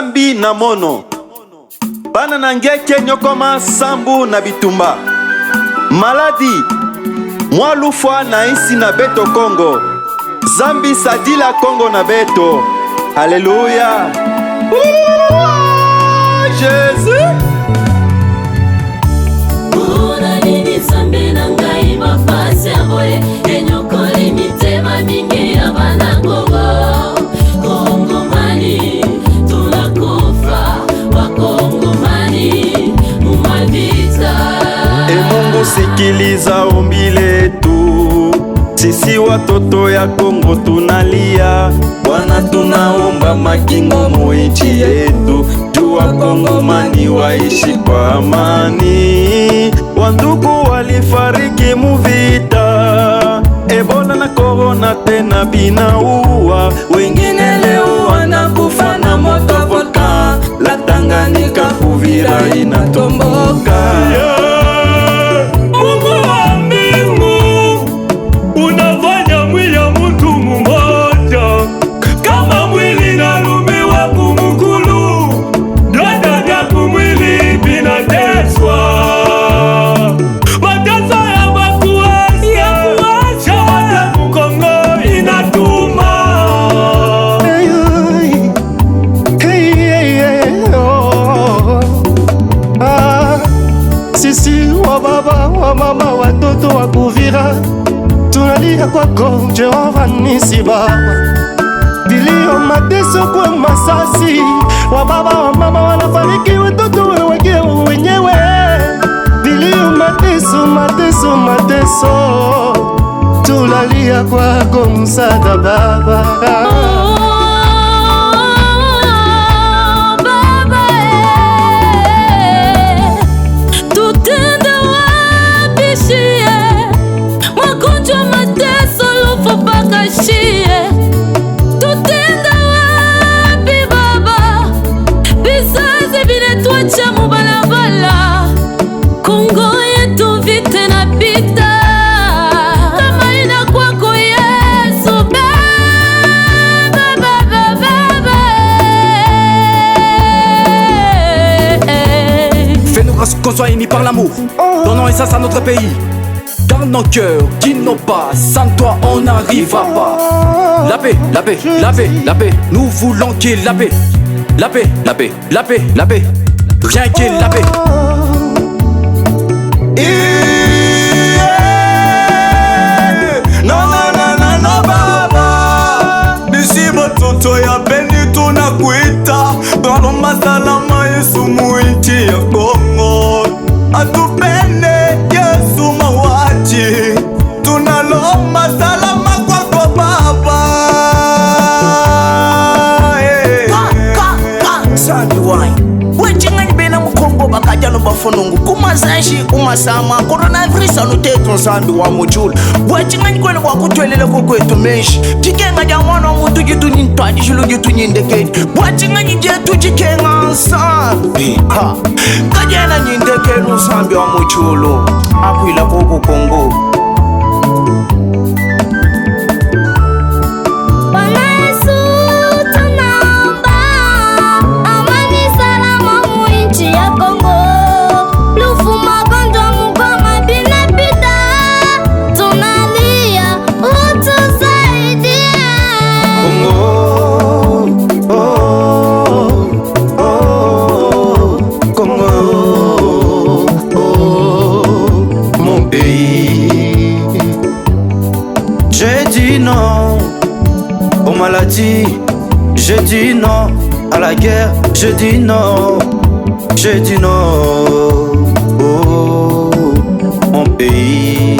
zambi na mono, bana na ngeke nyokoma sambu na bitumba, maladi mwa lufwa na isi na beto Kongo, zambi sadila Kongo na beto. Alléluia. Jésus. Mungu sikiliza ombi letu, sisi watoto ya Kongo tunalia. Bwana tunaomba makingo muinchi yetu, jua Kongomani waishi kwa amani. Wandugu walifariki muvita, Ebola na Corona tena binaua. Wengine leo wanakufa na moto volcan, la Tanganyika Uvira inatomboka. Mama watoto wa Uvira tunalia kwako Jehova nisi Baba, vilio mateso kwa masasi, wa baba wa mama wanafariki, watoto weweke wenyewe, vilio mateso mateso mateso, tunalia kwako msaada Baba. Tutenda wapi Baba, vizazi vinatuacha mubalabala, Kongo yetu vita na pita, kama ina kwako Yesu Baba, Baba, Baba. Fais-nous grâce qu'on soit unis par l'amour, donnons essence à notre pays. Dans nos cœurs, qui n'ont pas, sans toi on n'arrivera pas. La paix, la paix, la paix, la paix, nous voulons qu'il y ait la paix. La paix, la paix, la paix, la paix, rien qu'il y ait la paix. No, no, no, no, no, Baba. Nisi batoto ya beni tunakuita, tunaomba salama Yesu muinchi ya Kongo. Atupende Yesu mawaji, tunalomba salama kwako Baba. Sandi wai wechingani bena mukongo bakajalo bafonungu kumazashi umasama coronavirus anutetu nsambi wa mujulu wechingani kwene kwa kutwelele kwetu menshi jikenga ja mwana mutu jitu nintwaji shilu jitu nyindekeni wechingani jetu jikenga nsambi kajena nyindekeni nsambi wa mujulu apuila koko Kongo. Je dis non à la guerre, je dis non, je dis non, oh, mon pays.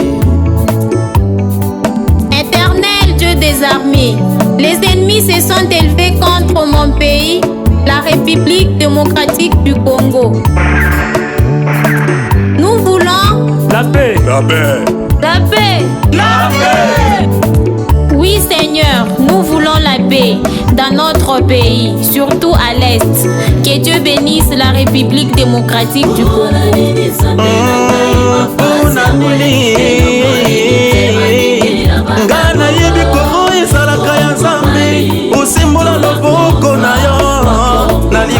Éternel Dieu des armées, les ennemis se sont élevés contre mon pays, la République démocratique du Congo. Nous voulons la paix, la paix, la paix, la paix. Oui Seigneur, nous voulons la paix dans notre pays, surtout à l'Est. Que Dieu bénisse la République démocratique du Congo. Usimbola loboko na yo, nali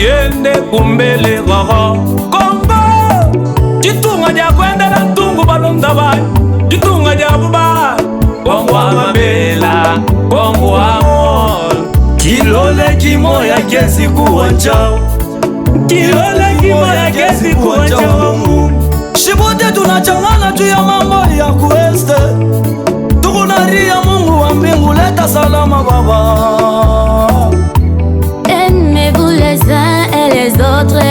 tiende kumbele gaga Kongo Chitunga ja kwenda na tungu balonda bai Chitunga ja buba Kongo amabela Kongo amol Kilole kimoya kesi kuwanjao Kilole kimoya kesi kuwanjao Shibote tunachangana juu ya mambo ya kueste Tukunaria Mungu wa mbingu leta salama baba Aimez-vous les uns et les autres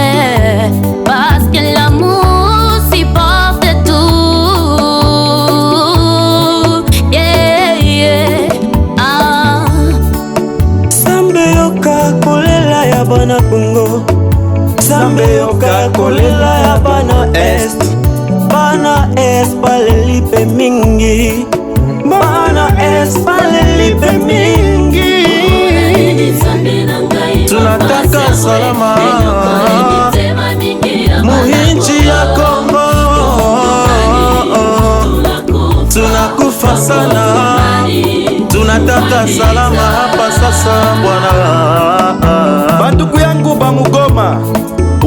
parce que l'amour supporte tout. Yeah, yeah. Ah. Sambe yoka kolela ya bana Congo Sambe yoka kolela ya bana Est Bana Est palelipe mingi Bana Est palelipe mingi Tunataka salama Muhinji ya Kongo Tunakufa sana Tunataka salama hapa sasa bwana Banduku yangu bamugoma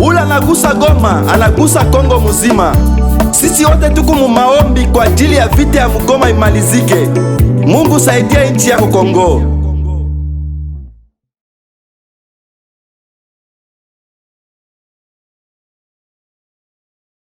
Ula anagusa Goma, anagusa Kongo muzima Sisi wote tuku mu maombi kwa ajili ya vita ya Mugoma imalizike Mungu saidia nchi yako Kongo